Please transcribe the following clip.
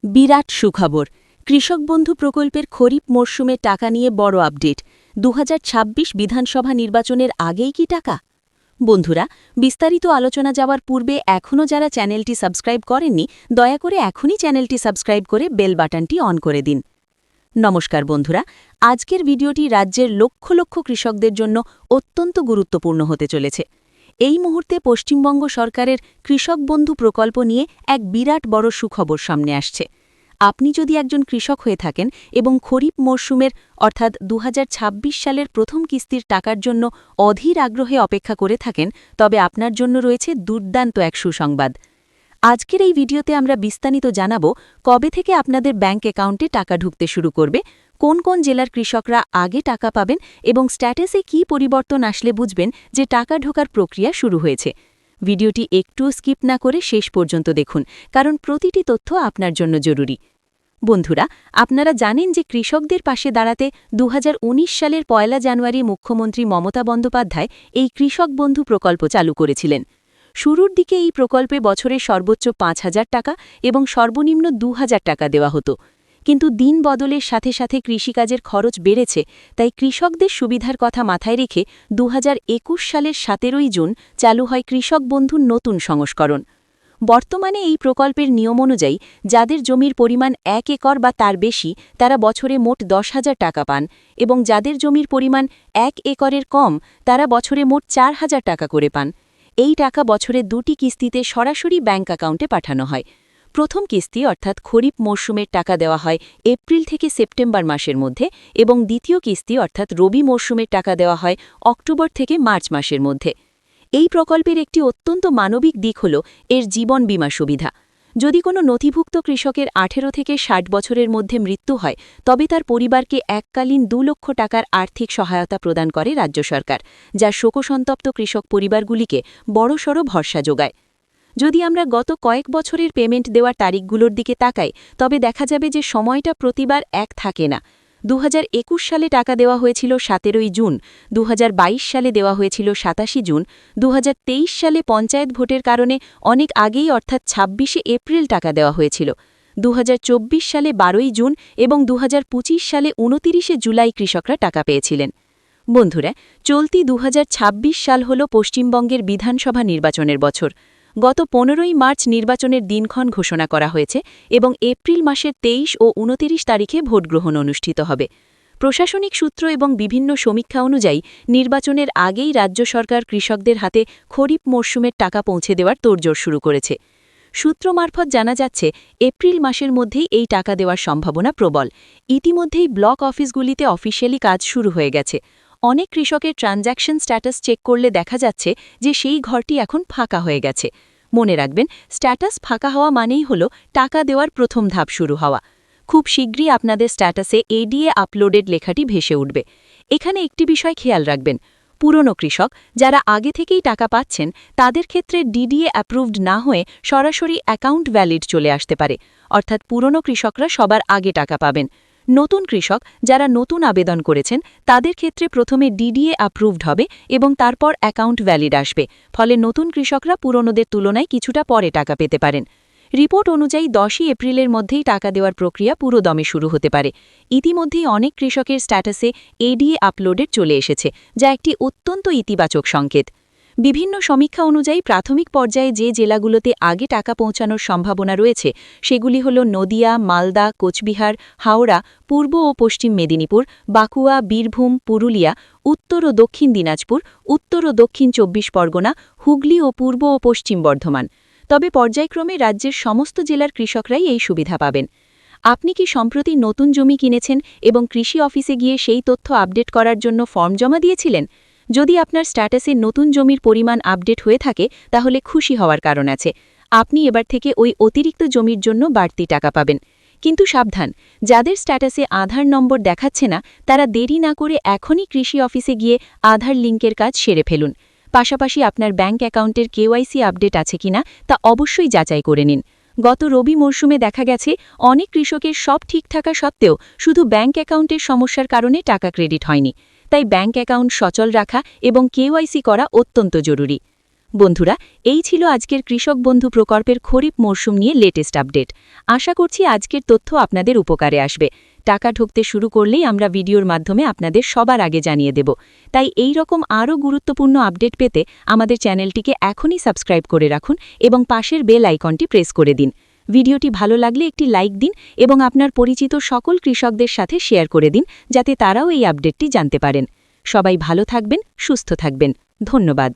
বিরাট সুখবর, কৃষক বন্ধু প্রকল্পের খরিফ মরশুমে টাকা নিয়ে বড় আপডেট। ২০২৬ বিধানসভা নির্বাচনের আগেই কি টাকা? বন্ধুরা, বিস্তারিত আলোচনা যাওয়ার পূর্বে এখনও যারা চ্যানেলটি সাবস্ক্রাইব করেননি, দয়া করে এখনই চ্যানেলটি সাবস্ক্রাইব করে বেল বাটনটি অন করে দিন। নমস্কার বন্ধুরা, আজকের ভিডিওটি রাজ্যের লক্ষ লক্ষ কৃষকদের জন্য অত্যন্ত গুরুত্বপূর্ণ হতে চলেছে। এই মুহূর্তে পশ্চিমবঙ্গ সরকারের কৃষক বন্ধু প্রকল্প নিয়ে এক বিরাট বড় সুখবর সামনে আসছে। আপনি যদি একজন কৃষক হয়ে থাকেন এবং খরিফ মরশুমের অর্থাৎ ২০২৬ সালের প্রথম কিস্তির টাকার জন্য অধীর আগ্রহে অপেক্ষা করে থাকেন, তবে আপনার জন্য রয়েছে দুর্দান্ত এক সুসংবাদ। আজকের এই ভিডিওতে আমরা বিস্তারিত জানাব কবে থেকে আপনাদের ব্যাংক অ্যাকাউন্টে টাকা ঢুকতে শুরু করবে, কোন কোন জেলার কৃষকরা আগে টাকা পাবেন এবং স্ট্যাটাসে কী পরিবর্তন আসলে বুঝবেন যে টাকা ঢোকার প্রক্রিয়া শুরু হয়েছে। ভিডিওটি একটুও স্কিপ না করে শেষ পর্যন্ত দেখুন, কারণ প্রতিটি তথ্য আপনার জন্য জরুরি। বন্ধুরা, আপনারা জানেন যে কৃষকদের পাশে দাঁড়াতে ২০১৯ সালের ১ জানুয়ারি মুখ্যমন্ত্রী মমতা বন্দ্যোপাধ্যায় এই কৃষক বন্ধু প্রকল্প চালু করেছিলেন। শুরুর দিকে এই প্রকল্পে বছরে সর্বোচ্চ ৫,০০০ টাকা এবং সর্বনিম্ন ২,০০০ টাকা দেওয়া হতো। কিন্তু দিন বদলের সাথে সাথে কৃষিকাজের খরচ বেড়েছে, তাই কৃষকদের সুবিধার কথা মাথায় রেখে ২০২১ সালের ১৭ই জুন চালু হয় কৃষক বন্ধুর নতুন সংস্করণ। বর্তমানে এই প্রকল্পের নিয়ম অনুযায়ী যাদের জমির পরিমাণ ১ একর বা তার বেশি, তারা বছরে মোট ১০,০০০ টাকা পান এবং যাদের জমির পরিমাণ ১ একরের কম, তারা বছরে মোট ৪,০০০ টাকা করে পান। এই টাকা বছরে ২টি কিস্তিতে সরাসরি ব্যাংক অ্যাকাউন্টে পাঠানো হয়। প্রথম কিস্তি অর্থাৎ খরিফ মরশুমের টাকা দেওয়া হয় এপ্রিল থেকে সেপ্টেম্বর মাসের মধ্যে এবং দ্বিতীয় কিস্তি অর্থাৎ রবি মরশুমের টাকা দেওয়া হয় অক্টোবর থেকে মার্চ মাসের মধ্যে। এই প্রকল্পের একটি অত্যন্ত মানবিক দিক হল এর জীবন বীমা সুবিধা। যদি কোনো নথিভুক্ত কৃষকের ১৮ থেকে ৬০ বছরের মধ্যে মৃত্যু হয়, তবে তার পরিবারকে এককালীন ২ লক্ষ টাকার আর্থিক সহায়তা প্রদান করে রাজ্য সরকার, যা শোকসন্তপ্ত কৃষক পরিবারগুলিকে বড়সড় ভরসা যোগায়। যদি আমরা গত কয়েক বছরের পেমেন্ট দেওয়ার তারিখগুলোর দিকে তাকাই, তবে দেখা যাবে যে সময়টা প্রতিবার এক থাকে না। ২০২১ সালে টাকা দেওয়া হয়েছিল ১৭ই জুন, ২০২২ সালে দেওয়া হয়েছিল ২৭শে জুন, ২০২৩ সালে পঞ্চায়েত ভোটের কারণে অনেক আগেই অর্থাৎ ২৬শে এপ্রিল টাকা দেওয়া হয়েছিল, ২০২৪ সালে ১২ই জুন এবং ২০২৫ সালে ২৯শে জুলাই কৃষকরা টাকা পেয়েছিলেন। বন্ধুরা, চলতি ২০২৬ সাল হল পশ্চিমবঙ্গের বিধানসভা নির্বাচনের বছর। গত ১৫ই মার্চ নির্বাচনের দিনক্ষণ ঘোষণা করা হয়েছে এবং এপ্রিল মাসের ২৩ ও ২৯ তারিখে ভোটগ্রহণ অনুষ্ঠিত হবে। প্রশাসনিক সূত্র এবং বিভিন্ন সমীক্ষা অনুযায়ী নির্বাচনের আগেই রাজ্য সরকার কৃষকদের হাতে খরিফ মরশুমের টাকা পৌঁছে দেওয়ার তোড়জোড় শুরু করেছে। সূত্র মারফত জানা যাচ্ছে, এপ্রিল মাসের মধ্যেই এই টাকা দেওয়ার সম্ভাবনা প্রবল। ইতিমধ্যেই ব্লক অফিসগুলিতে অফিসিয়ালি কাজ শুরু হয়ে গেছে। অনেক কৃষকের ট্রানজ্যাকশন স্ট্যাটাস চেক করলে দেখা যাচ্ছে যে সেই ঘরটি এখন ফাঁকা হয়ে গেছে। মনে রাখবেন, স্ট্যাটাস ফাঁকা হওয়া মানেই হল টাকা দেওয়ার প্রথম ধাপ শুরু হওয়া। খুব শীঘ্রই আপনাদের স্ট্যাটাসে এডিএ আপলোডেড লেখাটি ভেসে উঠবে। এখানে একটি বিষয় খেয়াল রাখবেন, পুরনো কৃষক যারা আগে থেকেই টাকা পাচ্ছেন, তাদের ক্ষেত্রে ডিডিএ অ্যাপ্রুভড না হয়ে সরাসরি অ্যাকাউন্ট ভ্যালিড চলে আসতে পারে, অর্থাৎ পুরনো কৃষকরা সবার আগে টাকা পাবেন। নতুন কৃষক যারা নতুন আবেদন করেছেন, তাদের ক্ষেত্রে প্রথমে ডিডিএ অ্যাপ্রুভড হবে এবং তারপর অ্যাকাউন্ট ভ্যালিড আসবে, ফলে নতুন কৃষকরা পুরনোদের তুলনায় কিছুটা পরে টাকা পেতে পারেন। রিপোর্ট অনুযায়ী ১০ই এপ্রিলের মধ্যেই টাকা দেওয়ার প্রক্রিয়া পুরোদমে শুরু হতে পারে। ইতিমধ্যেই অনেক কৃষকের স্ট্যাটাসে এডিএ আপলোডেড চলে এসেছে, যা একটি অত্যন্ত ইতিবাচক সংকেত। বিভিন্ন সমীক্ষা অনুযায়ী প্রাথমিক পর্যায়ে যে জেলাগুলোতে আগে টাকা পৌঁছানোর সম্ভাবনা রয়েছে সেগুলি হল নদিয়া, মালদা, কোচবিহার, হাওড়া, পূর্ব ও পশ্চিম মেদিনীপুর, বাঁকুড়া, বীরভূম, পুরুলিয়া, উত্তর ও দক্ষিণ দিনাজপুর, উত্তর ও দক্ষিণ ২৪ পরগনা, হুগলি ও পূর্ব ও পশ্চিম বর্ধমান। তবে পর্যায়ক্রমে রাজ্যের সমস্ত জেলার কৃষকরাই এই সুবিধা পাবেন। আপনি কি সম্প্রতি নতুন জমি কিনেছেন এবং কৃষি অফিসে গিয়ে সেই তথ্য আপডেট করার জন্য ফর্ম জমা দিয়েছিলেন? যদি আপনার স্ট্যাটাসে নতুন জমির পরিমাণ আপডেট হয়ে থাকে, তাহলে খুশি হওয়ার কারণ আছে। আপনি এবার থেকে ওই অতিরিক্ত জমির জন্য বাড়তি টাকা পাবেন। কিন্তু সাবধান, যাদের স্ট্যাটাসে আধার নম্বর দেখাচ্ছে না, তারা দেরি না করে এখনই কৃষি অফিসে গিয়ে আধার লিঙ্কের কাজ সেরে ফেলুন। পাশাপাশি আপনার ব্যাংক অ্যাকাউন্টের কেওয়াইসি আপডেট আছে কিনা তা অবশ্যই যাচাই করে নিন। গত রবি মরশুমে দেখা গেছে অনেক কৃষকের সব ঠিক থাকা সত্ত্বেও শুধু ব্যাংক অ্যাকাউন্টের সমস্যার কারণে টাকা ক্রেডিট হয়নি। তাই ব্যাংক অ্যাকাউন্ট সচল রাখা এবং কেওয়াইসি করা অত্যন্ত জরুরি। বন্ধুরা, এই ছিল আজকের কৃষক বন্ধু প্রকল্পের খরিফ মরশুম নিয়ে লেটেস্ট আপডেট। আশা করছি আজকের তথ্য আপনাদের উপকারে আসবে। টাকা ঢুকতে শুরু করলেই আমরা ভিডিওর মাধ্যমে আপনাদের সবার আগে জানিয়ে দেব। তাই এই রকম আরও গুরুত্বপূর্ণ আপডেট পেতে আমাদের চ্যানেলটিকে এখনই সাবস্ক্রাইব করে রাখুন এবং পাশের বেল আইকনটি প্রেস করে দিন। ভিডিওটি ভালো লাগলে একটি লাইক দিন এবং আপনার পরিচিত সকল কৃষকদের সাথে শেয়ার করে দিন, যাতে তারাও এই আপডেটটি জানতে পারেন। সবাই ভালো থাকবেন, সুস্থ থাকবেন। ধন্যবাদ।